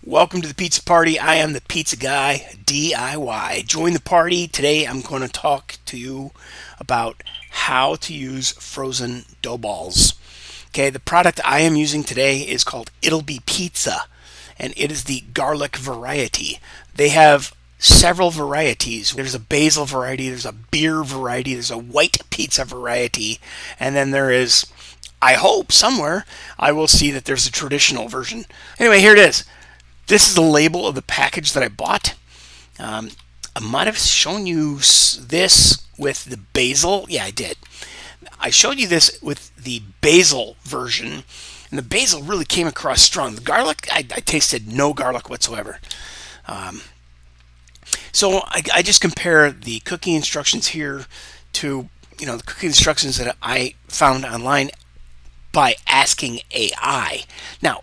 Welcome to the pizza party. I am the pizza guy, DIY. Join the party. Today I'm going to talk to you about how to use frozen dough balls. Okay, the product I am using today is called It'll Be Pizza, and it is the garlic variety. They have several varieties. There's a basil variety, there's a beer variety, there's a white pizza variety, and then there is, I hope somewhere I will see that there's a traditional version. Anyway, here it is. This is the label of the package that I bought. I might have shown you this with the basil. Yeah, I did. I showed you this with the basil version, and the basil really came across strong. The garlic, I tasted no garlic whatsoever. So I just compare the cooking instructions here to the cooking instructions that I found online by asking AI. Now,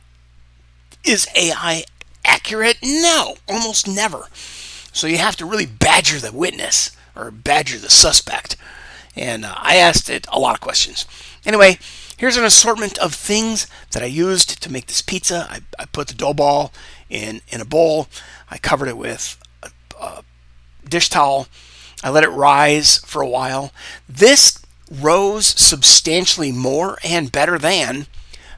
is AI accurate? No, almost never. So you have to really badger the witness or badger the suspect. And I asked it a lot of questions. Anyway, here's an assortment of things that I used to make this pizza. I put the dough ball in a bowl. I covered it with a dish towel. I let it rise for a while. This rose substantially more and better than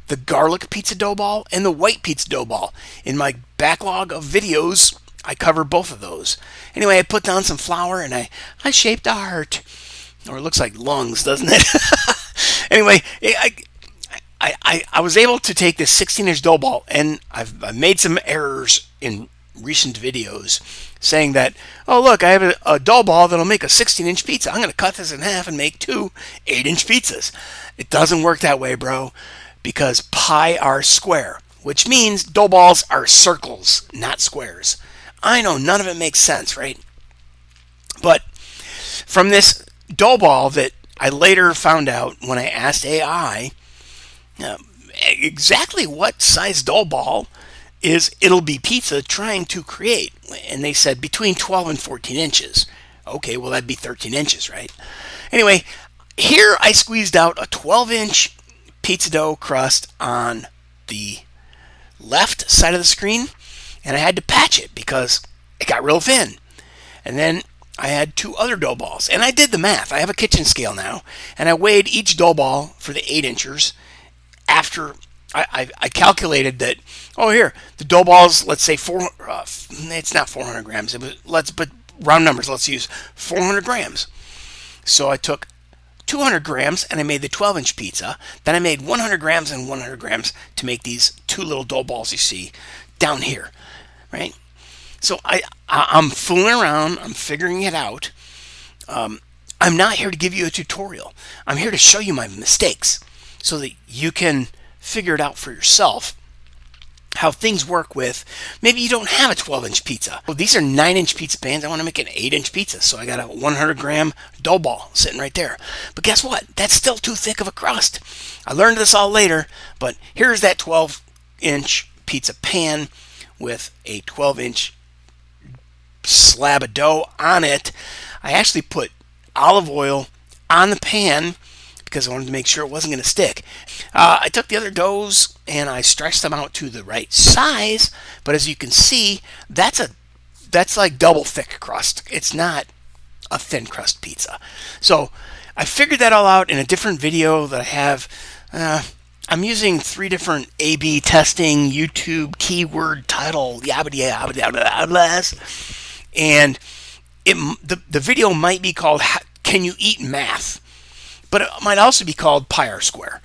the garlic pizza dough ball and the white pizza dough ball. In my backlog of videos, I cover both of those. Anyway, I put down some flour and I shaped a heart. Or it looks like lungs, doesn't it? Anyway, I was able to take this 16-inch dough ball, and I've made some errors in recent videos saying that, oh look, I have a dough ball that'll make a 16-inch pizza. I'm going to cut this in half and make two 8-inch pizzas. It doesn't work that way, bro. Because pi r square, which means dough balls are circles, not squares. I know none of it makes sense, right? But from this dough ball that I later found out when I asked AI exactly what size dough ball is It'll Be Pizza trying to create. And they said between 12 and 14 inches. Okay, well that'd be 13 inches, right? Anyway, here I squeezed out a 12-inch pizza dough crust on the left side of the screen, and I had to patch it because it got real thin. And then I had two other dough balls, and I did the math. I have a kitchen scale now, and I weighed each dough ball for the 8-inchers after I calculated that, oh here, the dough balls, let's say it's not 400 grams, but round numbers, let's use 400 grams. So I took 200 grams and I made the 12-inch pizza. Then I made 100 grams and 100 grams to make these two little dough balls you see down here, right? So I'm fooling around. I'm figuring it out. I'm not here to give you a tutorial. I'm here to show you my mistakes so that you can figure it out for yourself how things work with, maybe you don't have a 12-inch pizza. Well, these are 9-inch pizza pans. I want to make an 8-inch pizza, so I got a 100-gram dough ball sitting right there. But guess what? That's still too thick of a crust. I learned this all later, but here's that 12-inch pizza pan with a 12-inch slab of dough on it. I actually put olive oil on the pan because I wanted to make sure it wasn't going to stick. I took the other doughs and I stretched them out to the right size, but as you can see, that's like double thick crust. It's not a thin crust pizza. So I figured that all out in a different video that I have. I'm using 3 different A/B testing, YouTube keyword title, and the video might be called "Can You Eat Math?" But it might also be called pi r square.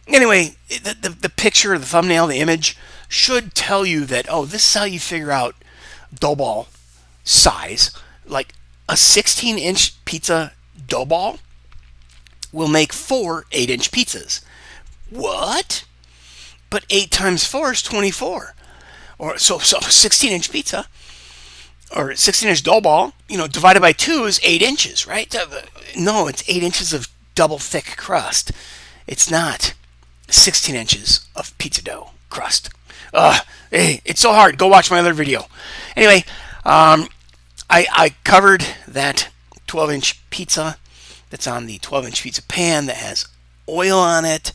Anyway, the picture, the thumbnail, the image should tell you that, oh, this is how you figure out dough ball size. Like a 16-inch pizza dough ball will make 4 8-inch pizzas. What? But 8 times 4 is 24. Or so 16-inch pizza or 16-inch dough ball, divided by 2 is 8 inches, right? No, it's 8 inches of double thick crust. It's not 16 inches of pizza dough crust. Hey, it's so hard. Go watch my other video. Anyway, I covered that 12-inch pizza that's on the 12-inch pizza pan that has oil on it.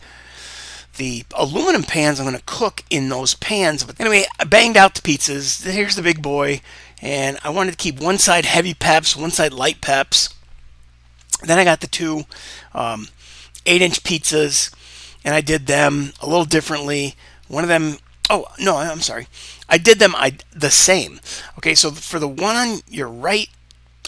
the aluminum pans, I'm going to cook in those pans. But anyway, I banged out the pizzas. Here's the big boy. And I wanted to keep one side heavy peps, one side light peps. Then I got the two 8-inch pizzas, and I did them a little differently. One of them, oh, no, I'm sorry. I did them the same. Okay, so for the one on your right,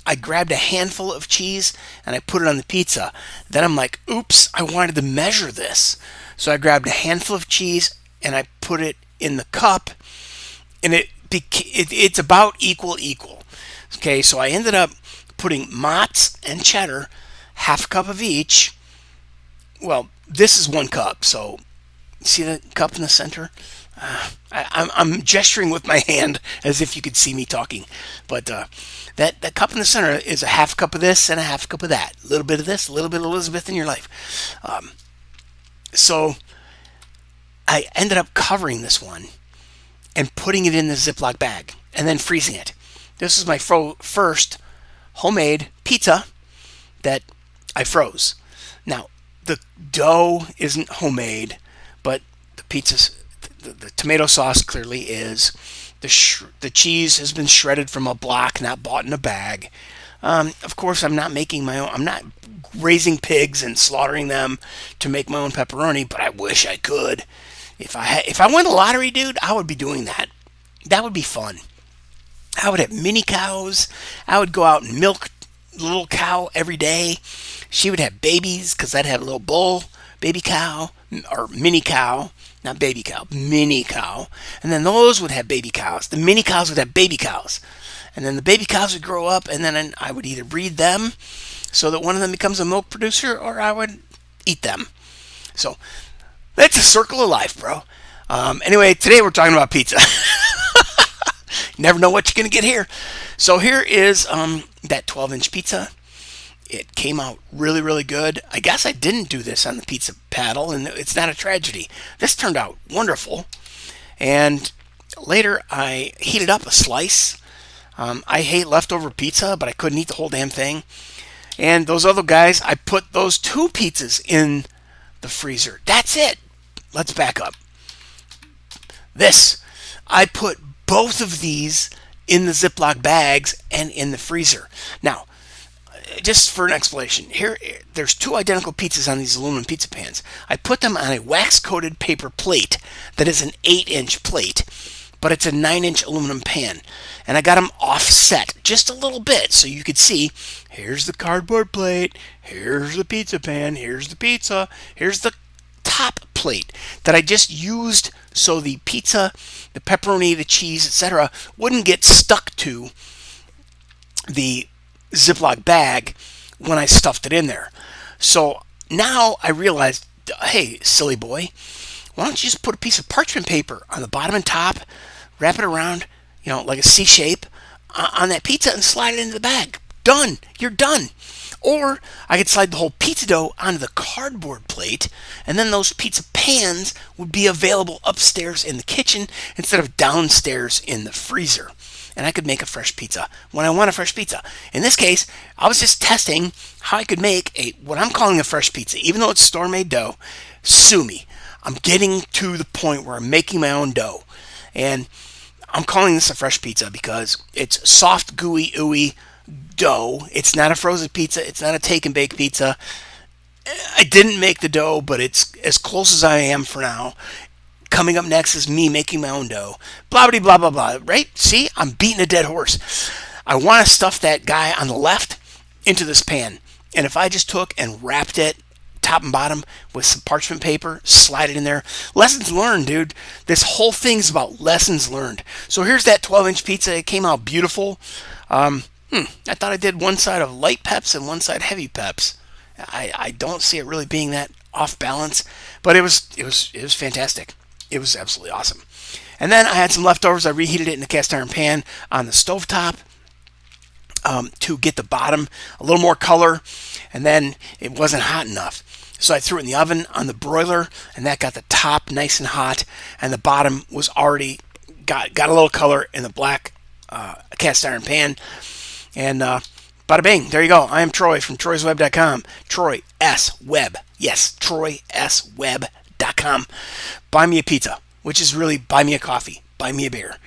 I grabbed a handful of cheese and I put it on the pizza. Then I'm like, oops, I wanted to measure this. So I grabbed a handful of cheese and I put it in the cup, and it's about equal. Okay, so I ended up putting Mott's and cheddar, half a cup of each. Well, this is 1 cup, so see the cup in the center? I'm gesturing with my hand as if you could see me talking, but that cup in the center is a half cup of this and a half cup of that. A little bit of this, a little bit of Elizabeth in your life. So I ended up covering this one and putting it in the Ziploc bag and then freezing it. This is my first homemade pizza that I froze. Now, the dough isn't homemade, but the pizza's the tomato sauce clearly is. The cheese has been shredded from a block, not bought in a bag. Of course, I'm not making my own. I'm not raising pigs and slaughtering them to make my own pepperoni, but I wish I could. If I won the lottery, dude, I would be doing that. That would be fun. I would have mini cows. I would go out and milk a little cow every day. She would have babies because I'd have a little bull, baby cow, or mini cow. Not baby cow, mini cow. And then those would have baby cows. The mini cows would have baby cows. And then the baby cows would grow up, and then I would either breed them so that one of them becomes a milk producer, or I would eat them. So that's a circle of life, bro. Anyway, today we're talking about pizza. Never know what you're going to get here. So here is that 12-inch pizza. It came out really, really good. I guess I didn't do this on the pizza paddle, and it's not a tragedy. This turned out wonderful. And later, I heated up a slice. I hate leftover pizza, but I couldn't eat the whole damn thing. And those other guys, I put those 2 pizzas in the freezer. That's it. Let's back up. I put both of these in the Ziploc bags and in the freezer. Now, just for an explanation, there's 2 identical pizzas on these aluminum pizza pans. I put them on a wax-coated paper plate that is an 8-inch plate, but it's a 9-inch aluminum pan. And I got them offset just a little bit so you could see, here's the cardboard plate, here's the pizza pan, here's the pizza, here's the top plate that I just used so the pizza, the pepperoni, the cheese, etc. wouldn't get stuck to the Ziploc bag when I stuffed it in there. So now I realized, hey, silly boy, why don't you just put a piece of parchment paper on the bottom and top, wrap it around, like a C shape on that pizza and slide it into the bag. Done. You're done. Or I could slide the whole pizza dough onto the cardboard plate, and then those pizza pans would be available upstairs in the kitchen instead of downstairs in the freezer. And I could make a fresh pizza when I want a fresh pizza. In this case, I was just testing how I could make what I'm calling a fresh pizza. Even though it's store-made dough, sue me. I'm getting to the point where I'm making my own dough. And I'm calling this a fresh pizza because it's soft, gooey, ooey dough. It's not a frozen pizza. It's not a take and bake pizza. I didn't make the dough, but it's as close as I am for now. Coming up next is me making my own dough. Blah, blah, blah, blah, blah. Right? See? I'm beating a dead horse. I want to stuff that guy on the left into this pan. And if I just took and wrapped it top and bottom with some parchment paper, slide it in there. Lessons learned, dude. This whole thing's about lessons learned. So here's that 12-inch pizza. It came out beautiful. I thought I did one side of light peps and one side heavy peps. I don't see it really being that off balance, but it was fantastic. It was absolutely awesome. And then I had some leftovers. I reheated it in a cast iron pan on the stovetop to get the bottom a little more color, and then it wasn't hot enough. So I threw it in the oven on the broiler, and that got the top nice and hot, and the bottom was already got a little color in the black cast iron pan. And bada bing, there you go. I am Troy from troysweb.com. Troy S. Web. Yes, troysweb.com. patreon.com. Buy me a pizza, which is really buy me a coffee, buy me a beer.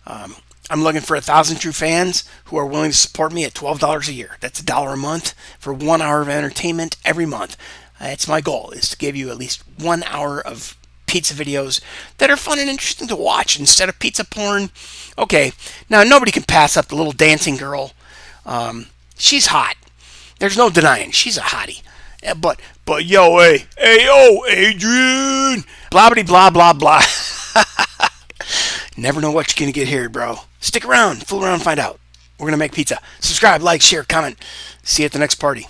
I'm looking for 1,000 true fans who are willing to support me at $12 a year. That's $1 a month for 1 hour of entertainment every month. That's my goal, is to give you at least 1 hour of pizza videos that are fun and interesting to watch instead of pizza porn. Okay, now nobody can pass up the little dancing girl. She's hot. There's no denying she's a hottie. But yo, yo, Adrian, blah blah blah blah. Never know what you're gonna get here, bro. Stick around, fool around, find out. We're gonna make pizza. Subscribe, like, share, comment. See you at the next party.